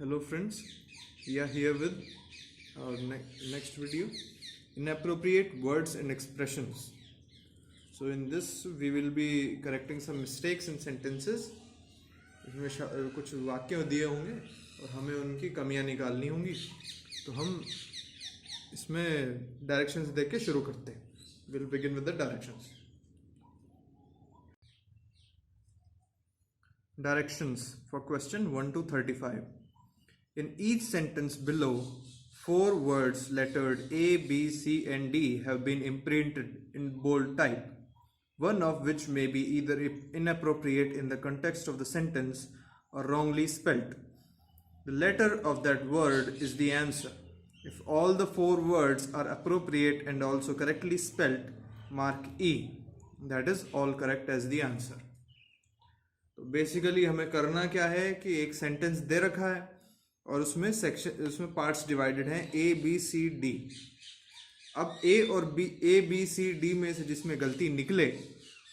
Hello friends, we are here with our next video, inappropriate words and expressions. So in this we will be correcting some mistakes in sentences. इसमें कुछ वाक्य दिए होंगे और हमें उनकी कमियां निकालनी होंगी. तो हम इसमें डायरेक्शंस देख के शुरू करते हैं. We'll begin with the directions. Directions for question 1 to 35. In each sentence below, 4 words lettered A, B, C, and D have been imprinted in bold type, one of which may be either inappropriate in the context of the sentence or wrongly spelt. The letter of that word is the answer. If all the 4 words are appropriate and also correctly spelt, mark E. That is all correct as the answer. तो basically हमें करना क्या है कि एक sentence दे रखा है और उसमें पार्ट्स डिवाइडेड हैं ए बी सी डी. अब ए बी सी डी में से जिसमें गलती निकले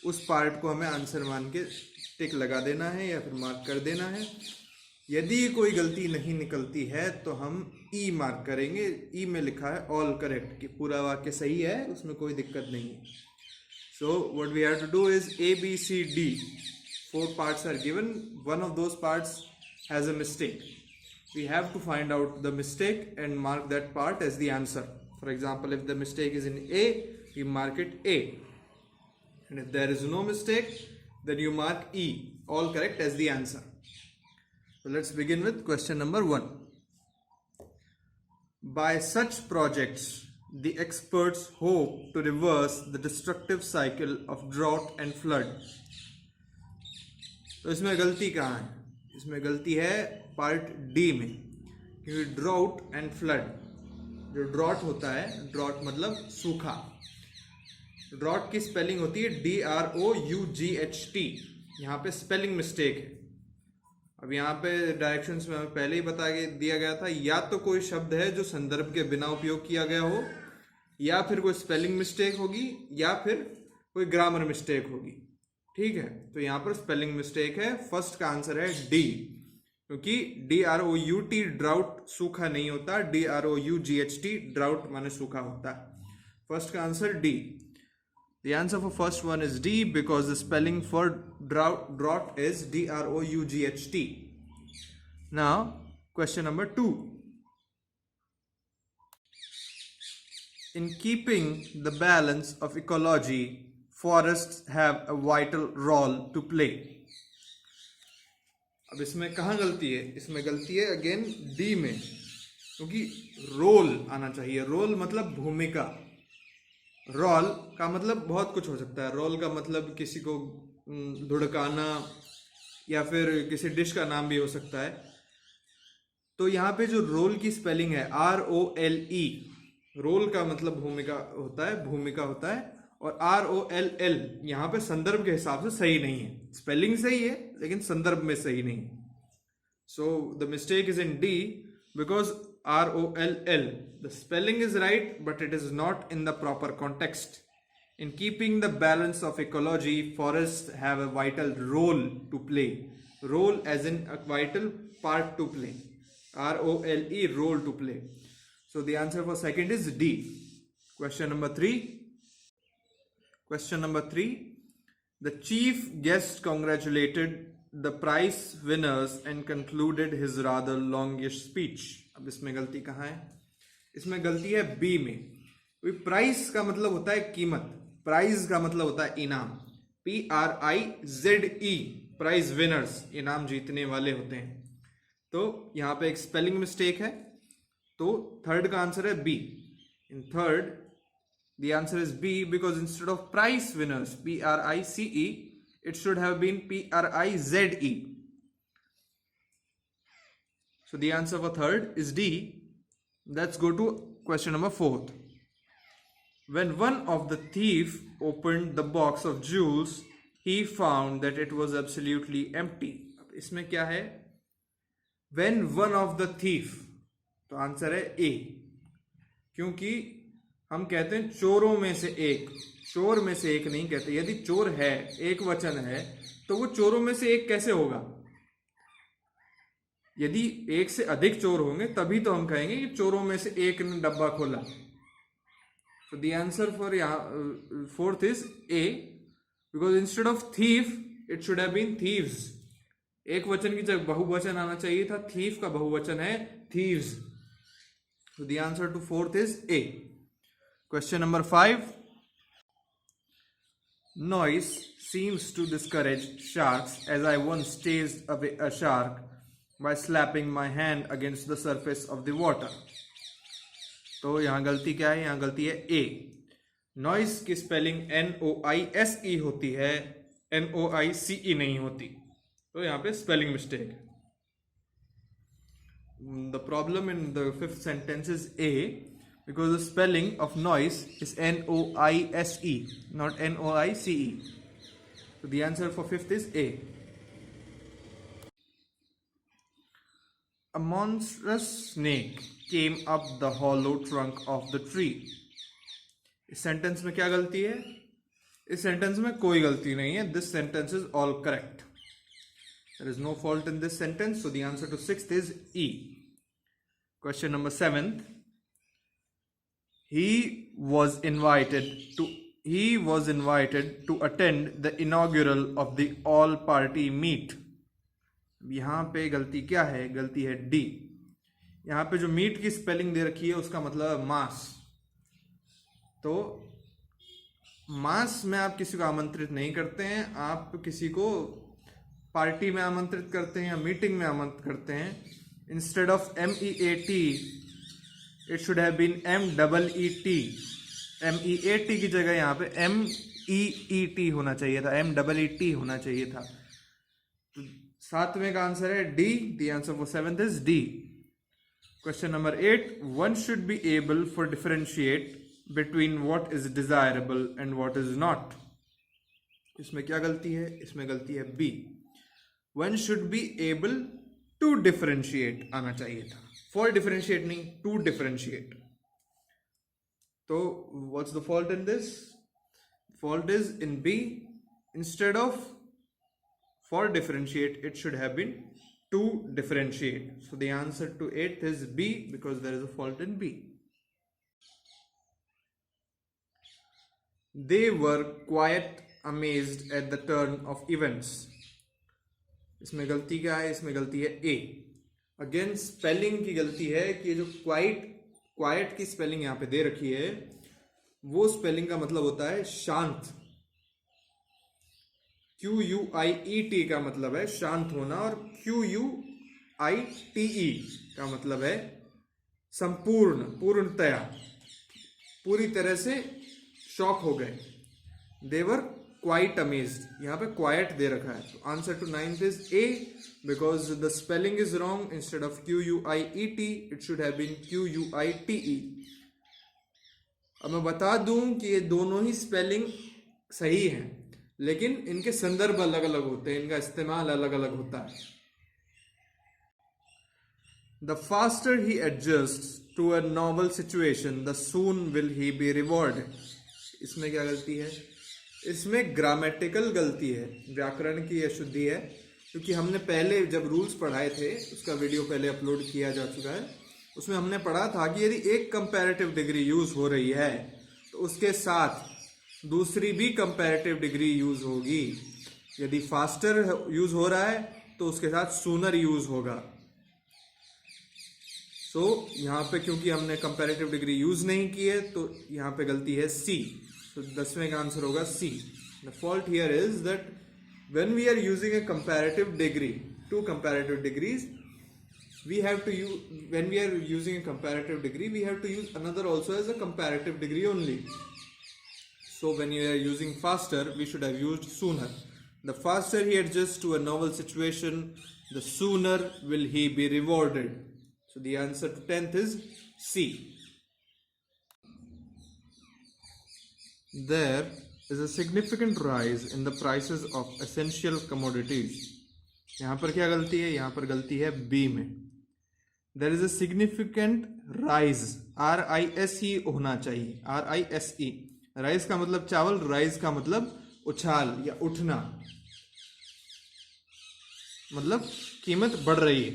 उस पार्ट को हमें आंसर मान के टिक लगा देना है या फिर मार्क कर देना है. यदि कोई गलती नहीं निकलती है तो हम ई मार्क करेंगे. ई में लिखा है ऑल करेक्ट, कि पूरा वाक्य सही है, उसमें कोई दिक्कत नहीं है. So what we have to do is A B C D, 4 parts are given, one of those parts has a mistake. We have to find out the mistake and mark that part as the answer. For example, if the mistake is in A, we mark it A. And if there is no mistake, then you mark E, all correct as the answer. So let's begin with question number 1. By such projects, the experts hope to reverse the destructive cycle of drought and flood. तो इसमें गलती कहाँ है? इसमें गलती है part D में, क्योंकि ड्राउट एंड फ्लड, जो ड्रॉट होता है, ड्रॉट मतलब सूखा, ड्रॉट की स्पेलिंग होती है DROUGHT. यहाँ पे स्पेलिंग मिस्टेक है. अब यहाँ पे डायरेक्शंस में हमें पहले ही बता दिया गया था, या तो कोई शब्द है जो संदर्भ के बिना उपयोग किया गया हो, या फिर कोई स्पेलिंग मिस्टेक होगी, या फिर कोई ग्रामर मिस्टेक होगी. ठीक है, तो यहाँ पर स्पेलिंग मिस्टेक है. फर्स्ट का आंसर है डी, क्योंकि DROUT ड्राउट सूखा नहीं होता, DROUGHT ड्राउट माने सूखा होता है. फर्स्ट का answer D. The answer for first one is D because the spelling for drought is DROUGHT. Now, question number 2. In keeping the balance of ecology, forests have a vital role to play. अब इसमें कहाँ गलती है? इसमें गलती है again D में, क्योंकि रोल आना चाहिए. रोल मतलब भूमिका. रोल का मतलब बहुत कुछ हो सकता है. रोल का मतलब किसी को धुड़काना या फिर किसी डिश का नाम भी हो सकता है. तो यहाँ पे जो रोल की स्पेलिंग है ROLE, रोल का मतलब भूमिका होता है, भूमिका होता है, और ROLL यहाँ पे संदर्भ के हिसाब से सही नहीं है. स्पेलिंग सही है लेकिन संदर्भ में सही नहीं. So the mistake is in D because ROLL, the spelling is right but it is not in the proper context. In keeping the balance of ecology, forests have a vital role to play. Role as in a vital part to play. ROLE, role to play. So the answer for second is D. Question number 3. Question number 3. The chief guest congratulated the prize winners and concluded his rather longish speech. अब इसमें गलती कहाँ है? इसमें गलती है B में. Price का मतलब होता है कीमत, प्राइज का मतलब होता है इनाम. PRIZE, प्राइज विनर्स, इनाम जीतने वाले होते हैं. तो यहाँ पे एक स्पेलिंग मिस्टेक है, तो थर्ड का आंसर है B. In third the answer is B because instead of prize winners, PRICE, it should have been PRIZE. So the answer for third is D. Let's go to question number 4. When one of the thief opened the box of jewels, he found that it was absolutely empty. अब इसमें क्या है? When one of the thief, तो answer है A, क्योंकि हम कहते हैं चोरों में से एक, चोर में से एक नहीं कहते. यदि चोर है, एक वचन है, तो वो चोरों में से एक कैसे होगा? यदि एक से अधिक चोर होंगे तभी तो हम कहेंगे कि चोरों में से एक ने डब्बा खोला। तो the answer for fourth is A, because instead of thief it should have been thieves. एक वचन की जगह बहुवचन आना चाहिए था, थीफ का बहुवचन है thieves. So the answer to fourth is A. Question number 5. Noise seems to discourage sharks as I once chased away a shark by slapping my hand against the surface of the water. तो यहाँ गलती क्या है? यहाँ गलती है A. Noise की spelling NOISE होती है, NOICE नहीं होती, तो यहाँ पे स्पेलिंग मिस्टेक है। The problem in the fifth sentence is A, because the spelling of noise is NOISE, not NOICE. So the answer for fifth is A. A monstrous snake came up the hollow trunk of the tree. इस sentence में क्या गलती है? इस sentence में कोई गलती नहीं है. This sentence is all correct. There is no fault in this sentence, so the answer to sixth is E. Question number 7. He was invited to attend the inaugural of the all-party meet. यहाँ पे गलती क्या है? गलती है D. यहाँ पे जो मीट की स्पेलिंग दे रखी है उसका मतलब है मास. तो मास में आप किसी को आमंत्रित नहीं करते हैं, आप किसी को पार्टी में आमंत्रित करते हैं या मीटिंग में आमंत्रित करते हैं. Instead of MEAT it should have been MEET. MEAT की जगह यहाँ पे MEET होना चाहिए था, MEET होना चाहिए था. तो सातवें का आंसर है D. The answer for seventh is D. Question number 8. One should be able for differentiate between what is desirable and what is not. इसमें क्या गलती है? इसमें गलती है B. One should be able to differentiate आना चाहिए था, फॉर डिफरेंशिएट नहीं, टू डिफरेंशिएट. तो what's the fault in this? Fault is in B. Instead of for differentiate it should have been to differentiate. So the answer to 8th is B, because there is a fault in B. They were quite amazed at the turn of events. इसमें गलती क्या है? इसमें गलती है A. Again spelling की गलती है कि जो क्वाइट की स्पेलिंग यहाँ पे दे रखी है वो स्पेलिंग का मतलब होता है शांत. QUIET का मतलब है शांत होना और QUITE का मतलब है संपूर्ण, पूर्णतया, पूरी तरह से शॉक हो गए. देवर क्वाइट अमेज्ड, यहाँ पे क्वाइट दे रखा है. तो answer to 9th is A, because the spelling is wrong. Instead of QUIET it should have been QUITE. अब मैं बता दूं कि ये दोनों ही स्पेलिंग सही हैं, लेकिन इनके संदर्भ अलग अलग होते हैं, इनका इस्तेमाल अलग अलग होता है. The faster he adjust to a novel situation the soon will he be rewarded. इसमें क्या गलती है? इसमें ग्रामेटिकल गलती है, व्याकरण की अशुद्धि है. क्योंकि हमने पहले जब रूल्स पढ़ाए थे, उसका वीडियो पहले अपलोड किया जा चुका है, उसमें हमने पढ़ा था कि यदि एक कंपैरेटिव डिग्री यूज हो रही है तो उसके साथ दूसरी भी कंपैरेटिव डिग्री यूज होगी. यदि फास्टर यूज हो रहा है तो उसके साथ सूनर यूज होगा. सो यहाँ पे क्योंकि हमने कंपैरेटिव डिग्री यूज नहीं की है तो यहाँ पे गलती है C. तो 10वें का आंसर होगा C. The fault here is that when we are using a comparative degree, two comparative degrees, we have to use, when we are using a comparative degree, we have to use another also as a comparative degree only. So when you are using faster, we should have used sooner. The faster he adjusts to a novel situation, the sooner will he be rewarded. So the answer to 10th is C. There is a significant rise in the prices of essential commodities. यहाँ पर क्या गलती है? यहाँ पर गलती है B में. There is a significant rise, RISE होना चाहिए, RISE. राइस का मतलब चावल, राइज का मतलब उछाल या उठना, मतलब कीमत बढ़ रही है.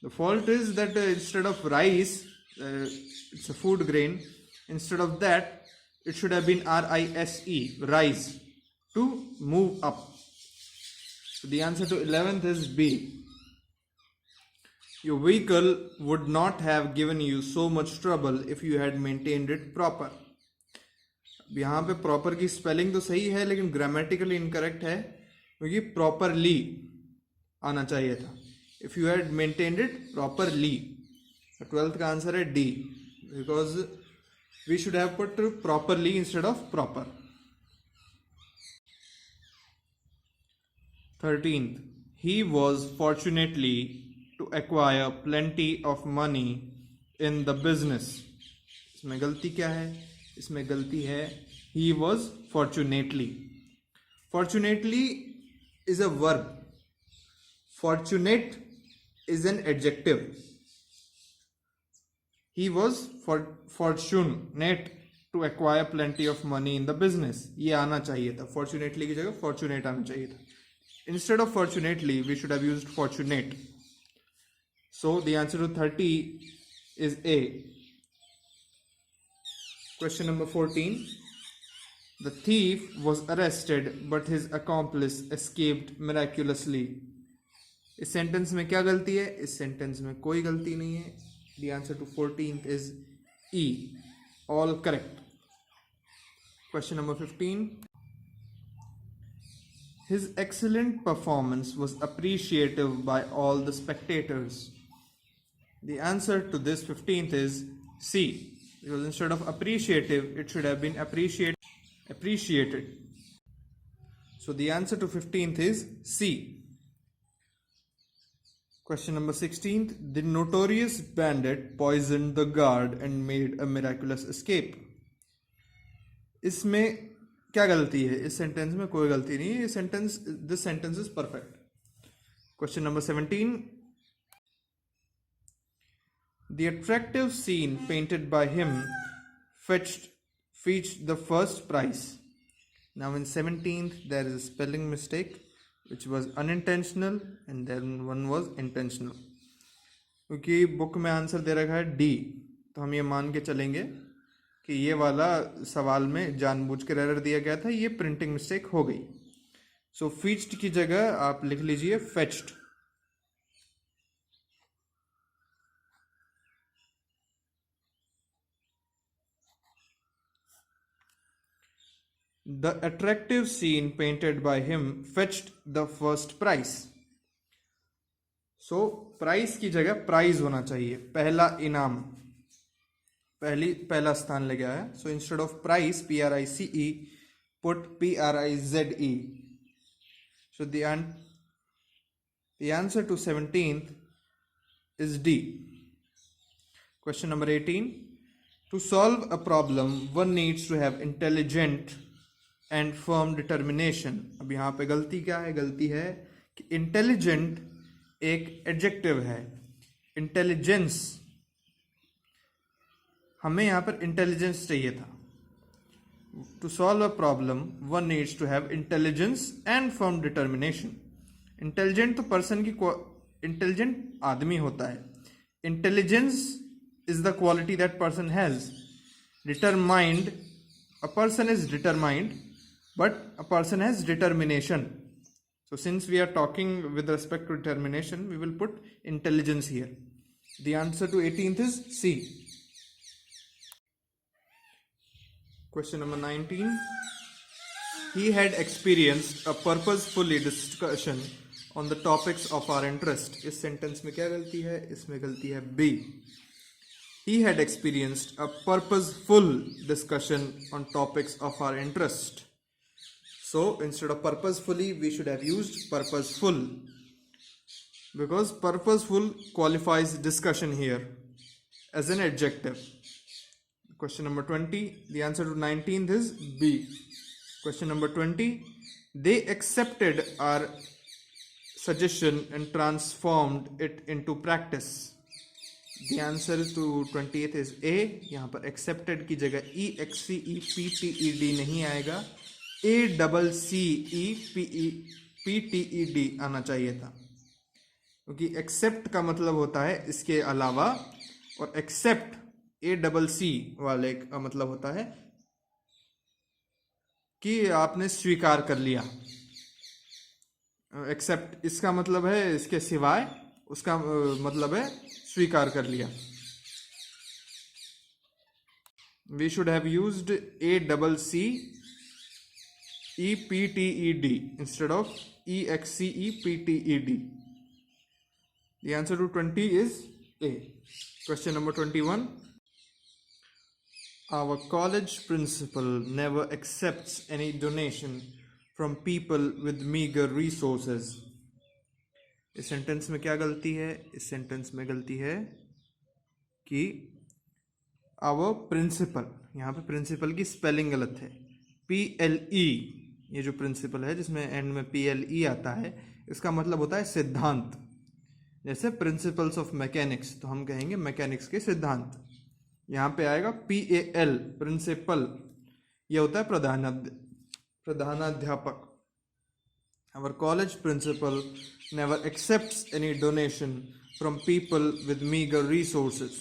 The fault is that instead of rice, it's a food grain, instead of that, it should have been R-I-S-E, rise, to move up. So the answer to 11th is B. Your vehicle would not have given you so much trouble if you had maintained it proper. अब यहाँ पे proper की spelling तो सही है लेकिन grammatically incorrect है क्योंकि प्रॉपरली आना चाहिए था. If you had maintained it properly. 12th का आंसर है D, because we should have put properly instead of proper. 13th, he was fortunately to acquire plenty of money in the business. इसमें गलती क्या है? इसमें गलती है he was fortunately. Fortunately is a verb. Fortunate is an adjective. He was fortunate to acquire plenty of money in the business. ये आना चाहिए था. Fortunately की जगह fortunate आना चाहिए था. Instead of fortunately, we should have used fortunate. So the answer to 30 is A. Question number 14. The thief was arrested, but his accomplice escaped miraculously. इस सेंटेंस में क्या गलती है? इस सेंटेंस में कोई गलती नहीं है. The answer to 14th is E. All correct. Question number 15. His excellent performance was appreciative by all the spectators. The answer to this 15th is C. Because instead of appreciative, it should have been appreciated. So the answer to 15th is C. Question number 16th. The notorious bandit poisoned the guard and made a miraculous escape. इसमें क्या गलती है? इस sentence में कोई गलती नहीं है. This sentence is perfect. Question number 17. The attractive scene painted by him fetched the first prize. Now in 17th there is a spelling mistake which was unintentional and then one was intentional. क्योंकि book में answer दे रखा है D, तो हम ये मान के चलेंगे कि ये वाला सवाल में जानबूझ कर एरर दिया गया था, ये प्रिंटिंग मिस्टेक हो गई. सो फीच्ड की जगह आप लिख लीजिए fetched. The attractive scene painted by him fetched the first prize. So prize की जगह प्राइज होना चाहिए, पहला इनाम, पहला स्थान ले गया है. So instead of price PRICE put PRIZE. So the answer to 17th is D. Question number 18. To solve a problem, one needs to have intelligent and firm determination. अब यहाँ पे गलती क्या है? गलती है कि intelligent एक एडजेक्टिव है. इंटेलिजेंस, हमें यहाँ पर इंटेलिजेंस चाहिए था. To solve a problem one needs to have intelligence and firm determination. Intelligent तो पर्सन की इंटेलिजेंट आदमी होता है. Intelligence is the quality that person has. Determined, a person is determined but a person has determination. So since we are talking with respect to determination, we will put intelligence here. The answer to 18th is C. Question number 19. He had experienced a purposeful discussion on the topics of our interest. इस sentence में क्या गलती है? इसमें गलती है B. He had experienced a purposeful discussion on topics of our interest. So instead of purposefully, we should have used purposeful, because purposeful qualifies discussion here as an adjective. Question number 20. The answer to 19th is B. Question number 20. They accepted our suggestion and transformed it into practice. The answer to 28th is A. यहाँ पर accepted की जगह EXCEPTED नहीं आएगा, ACCEPTED आना चाहिए था. क्योंकि एक्सेप्ट का मतलब होता है इसके अलावा, और एक्सेप्ट ACC वाले का मतलब होता है कि आपने स्वीकार कर लिया। एक्सेप्ट इसका मतलब है इसके सिवाय, उसका मतलब है स्वीकार कर लिया। We should have used ACCEPTED instead of EXCEPTED. The answer to 20 is A. Question number 21. Our college principal never accepts any donation from people with meager resources. इस सेंटेंस में क्या गलती है? इस सेंटेंस में गलती है कि आवर प्रिंसिपल, यहाँ पे प्रिंसिपल की स्पेलिंग गलत है। PLE, ये जो प्रिंसिपल है जिसमें एंड में PLE आता है, इसका मतलब होता है सिद्धांत। जैसे प्रिंसिपल्स ऑफ मैकेनिक्स, तो हम कहेंगे मैकेनिक्स के सिद्धांत। यहाँ पे आएगा PAL, प्रिंसिपल, ये होता है प्रधानाध्यापक। Our college principal never accepts any donation from people with meager resources.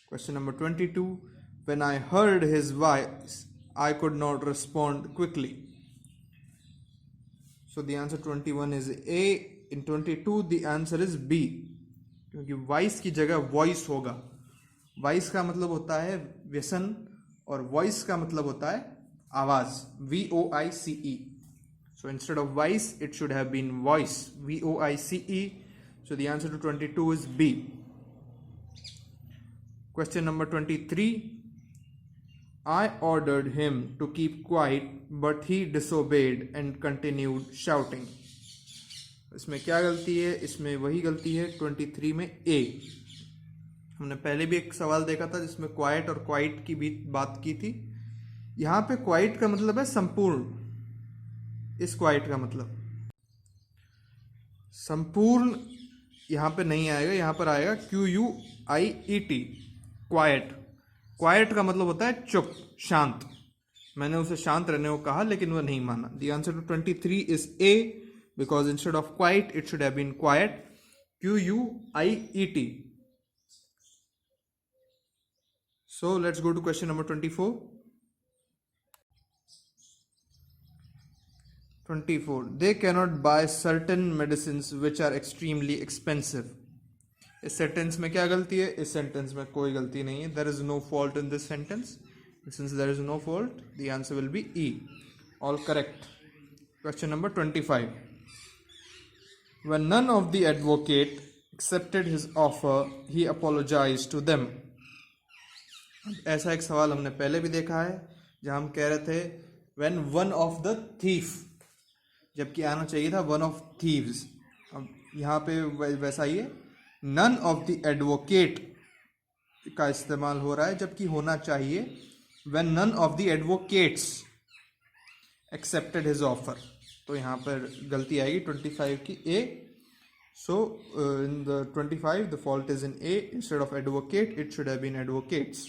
Question number 22. When I heard his voice, I could not respond quickly. So the answer 21 is A. In 22 the answer is B, क्योंकि voice की जगह voice होगा। voice का मतलब होता है व्यसन और voice का मतलब होता है आवाज, VOICE. So instead of voice it should have been voice, VOICE. So the answer to 22 is B. Question number 23. I ordered him to keep quiet, but he disobeyed and continued shouting. इसमें क्या गलती है? इसमें वही गलती है 23 में A। हमने पहले भी एक सवाल देखा था जिसमें क्वाइट और क्वाइट की भी बात की थी। यहाँ पे क्वाइट का मतलब है संपूर्ण, इस क्वाइट का मतलब संपूर्ण यहाँ पे नहीं आएगा, यहाँ पर आएगा QUIET, क्वाइट। क्वाइट का मतलब होता है चुप, शांत। मैंने उसे शांत रहने को कहा लेकिन वह नहीं माना। The answer to 23 is A, because instead of quite it should have been quiet, QUIET. So let's go to question number 24. 24. They cannot buy certain medicines which are extremely expensive. इस सेंटेंस में क्या गलती है? इस sentence में कोई गलती नहीं है। There is no fault in this sentence. Since there is no fault, the answer will be E. All correct. Question number 25. When none of the advocate accepted his offer, he apologized to them. ऐसा एक सवाल हमने पहले भी देखा है जहां हम कह रहे थे when one of the thief, जबकि आना चाहिए था one of thieves। अब यहाँ पे वैसा ही है, none of the advocate का इस्तेमाल हो रहा है जबकि होना चाहिए when none of the advocates accepted his offer। तो यहाँ पर गलती आएगी 25 की A। So in the 25 the fault is in A, instead of advocate it should have been advocates.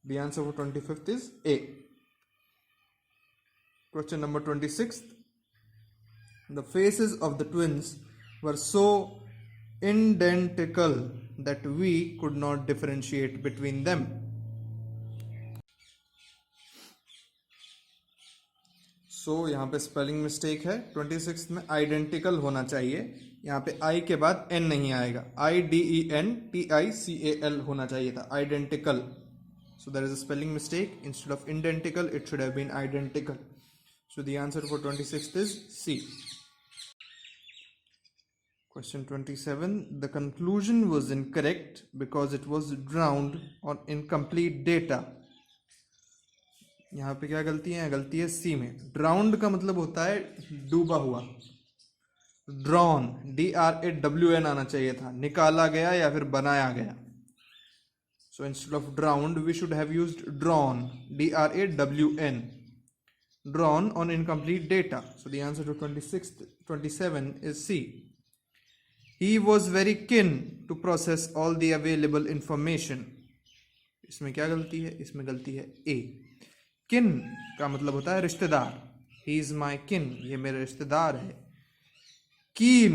The answer for 25th is A. Question number 26. The faces of the twins were so identical that we could not differentiate between them. So यहाँ पे spelling mistake है। 26 में identical होना चाहिए, यहाँ पे I के बाद N नहीं आएगा, IDENTICAL होना चाहिए था, identical. So there is a spelling mistake. Instead of identical it should have been identical. So the answer for 26th is C. Question 27. The conclusion was incorrect because it was drowned on incomplete data. यहाँ पे क्या गलती है? गलती है C में। drowned का मतलब होता है डूबा हुआ, drawn, DRAWN आना चाहिए था, निकाला गया या फिर बनाया गया। So instead of drowned we should have used drawn, DRAWN, drawn on incomplete data. So the answer to 27 is C. He was very keen to process all the available information. इसमें क्या गलती है? इसमें गलती है A। kin का मतलब होता है रिश्तेदार, he is my kin, ये मेरा रिश्तेदार है। keen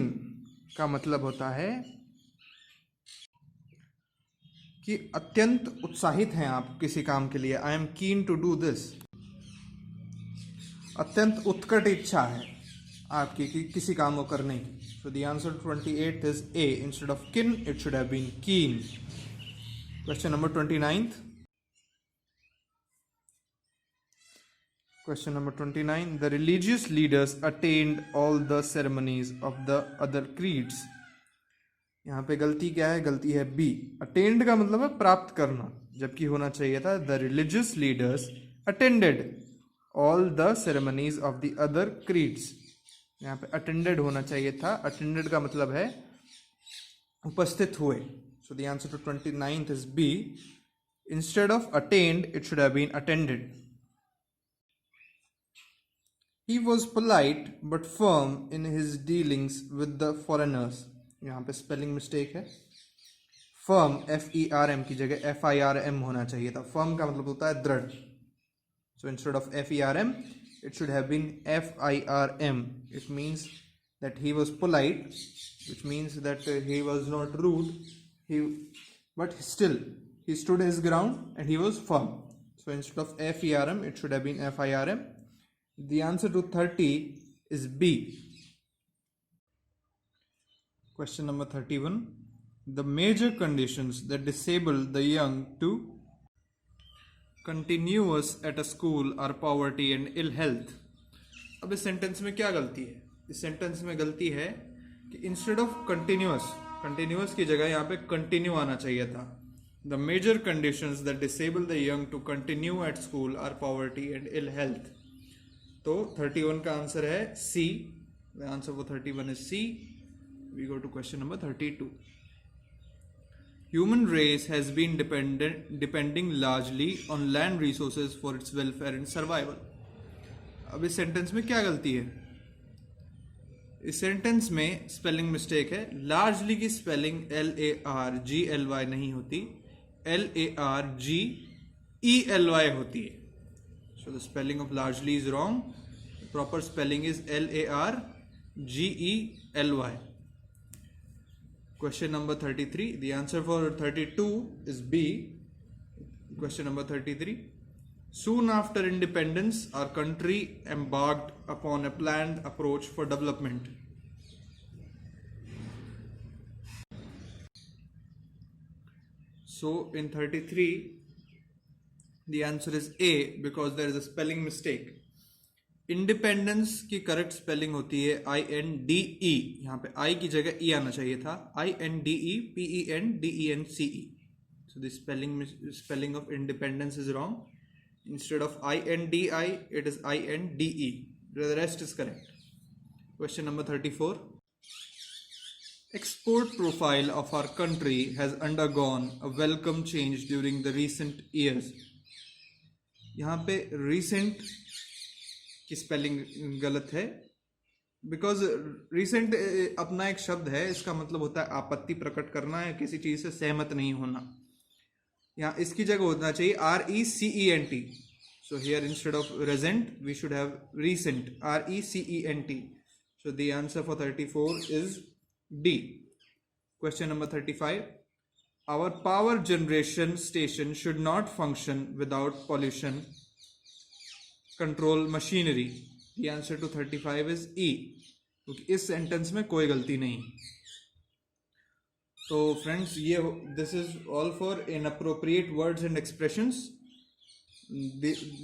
का मतलब होता है कि अत्यंत उत्साहित हैं आप किसी काम के लिए। I am keen to do this. अत्यंत उत्कट इच्छा है आपकी कि किसी काम को करने की। So the answer 28 is A. Instead of kin it should have been keen. Question number 29। Question number 29. The religious leaders attained all the ceremonies of the other creeds. यहाँ पे गलती क्या है? गलती है बी। अटेंड का मतलब है प्राप्त करना, जबकि होना चाहिए था the religious leaders attended all the ceremonies of the other creeds. यहाँ पे attended होना चाहिए था। attended का मतलब है उपस्थित हुए। So the answer to 29th is B. Instead of attained, it should have been attended. He was polite but firm in his dealings with the foreigners. यहाँ पे स्पेलिंग मिस्टेक है। फर्म FERM की जगह FIRM होना चाहिए था। Firm का मतलब होता है दृढ़। So instead of FERM, it should have been FIRM. It means that he was polite, which means that he was not rude. But still, he stood his ground and he was firm. So instead of FERM, it should have been FIRM. The answer to 30 is B. Question number 31. The major conditions that disable the young to continuous at a school are poverty and ill health. अब इस sentence में क्या गलती है? इस sentence में गलती है कि इंस्टेड ऑफ कंटिन्यूअस की जगह यहाँ पे कंटिन्यू आना चाहिए था। The major conditions that disable the young to continue at school are poverty and ill health. तो 31 का आंसर है C. The answer for 31 is C. We go to question number 32. Human race has been depending largely on land resources for its welfare and survival. अब इस sentence में क्या गलती है? इस सेंटेंस में स्पेलिंग मिस्टेक है। लार्जली की स्पेलिंग LARGLY नहीं होती, LARGELY होती है। So the spelling of largely is wrong. The proper spelling is LARGELY. Question number 33. The answer for 32 is B. Question number 33. Soon after independence, our country embarked upon a planned approach for development. So in 33, the answer is A because there is a spelling mistake. Independence की correct spelling होती है INDE. यहाँ पे I की जगह E आना चाहिए था। INDEPENDENCE. So the spelling of independence is wrong. Instead of INDI, it is INDE. The rest is correct. Question number 34. Export profile of our country has undergone a welcome change during the recent years. यहाँ पे recent की spelling गलत है because recent अपना एक शब्द है, इसका मतलब होता है आपत्ति प्रकट करना है, किसी चीज से सहमत नहीं होना। यहाँ इसकी जगह होना चाहिए RECENT. So here instead of resent we should have recent, RECENT. So the answer for 34 is D. Question number 35. Our power generation station should not function without pollution control machinery. The answer to 35 is E. क्योंकि इस sentence में कोई गलती नहीं। तो friends ये this is all for inappropriate words and expressions.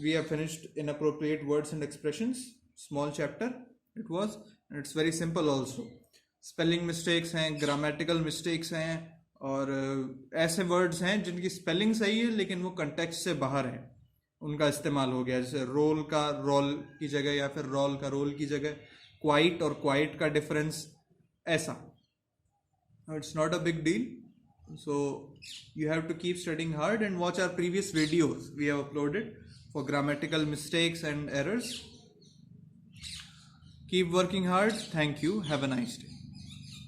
We have finished inappropriate words and expressions. Small chapter it was, and it's very simple also. Spelling mistakes हैं, grammatical mistakes हैं, और ऐसे वर्ड्स हैं जिनकी स्पेलिंग सही है लेकिन वो कंटेक्स्ट से बाहर है, उनका इस्तेमाल हो गया। जैसे रोल का रोल की जगह या फिर रोल का रोल की जगह, क्वाइट और क्वाइट का डिफरेंस, ऐसा। It's not a big deal. So you have to keep studying hard and watch our previous videos we have uploaded for grammatical mistakes and errors. Keep working hard. Thank you. Have a nice day.